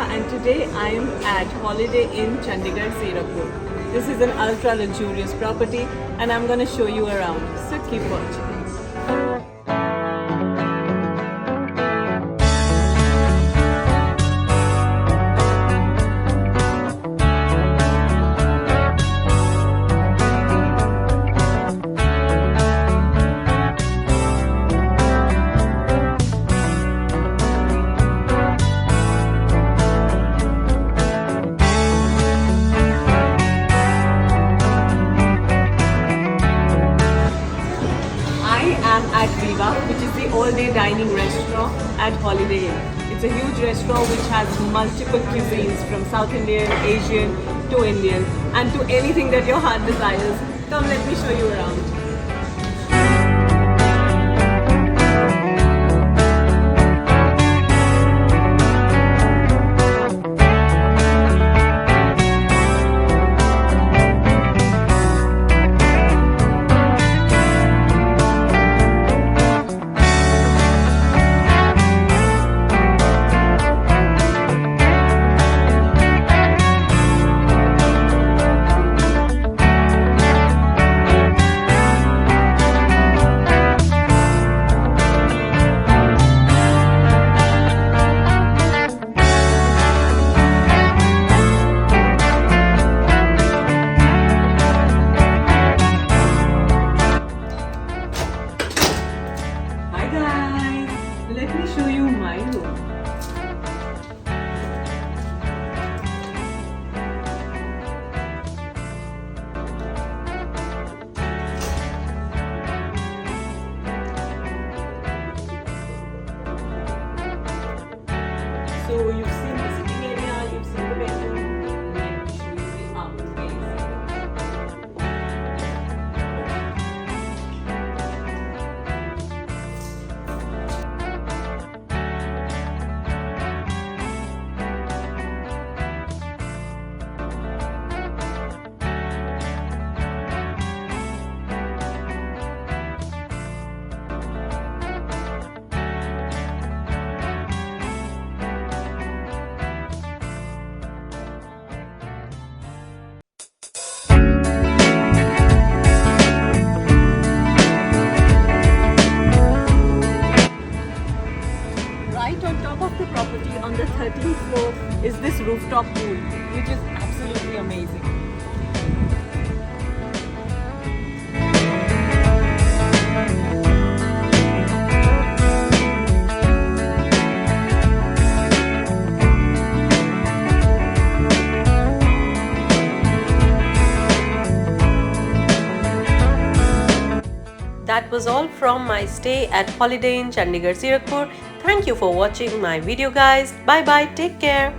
and today I am at Holiday Inn Chandigarh Zirakpur. This is an ultra luxurious property and I'm going to show you around, so keep watching. At Viva, which is the all-day dining restaurant at Holiday Inn. It's a huge restaurant which has multiple cuisines from South Indian, Asian to Indian and to anything that your heart desires. Come, let me show you around. Let me show you my room. So you've seen the sitting area, you've seen the bedroom. Let me show you the outdoor space. Right on top of the property on the 13th floor is this rooftop pool, which is absolutely amazing. That was all from my stay at Holiday Inn Chandigarh Zirakpur. Thank you for watching my video guys. Bye bye. Take care.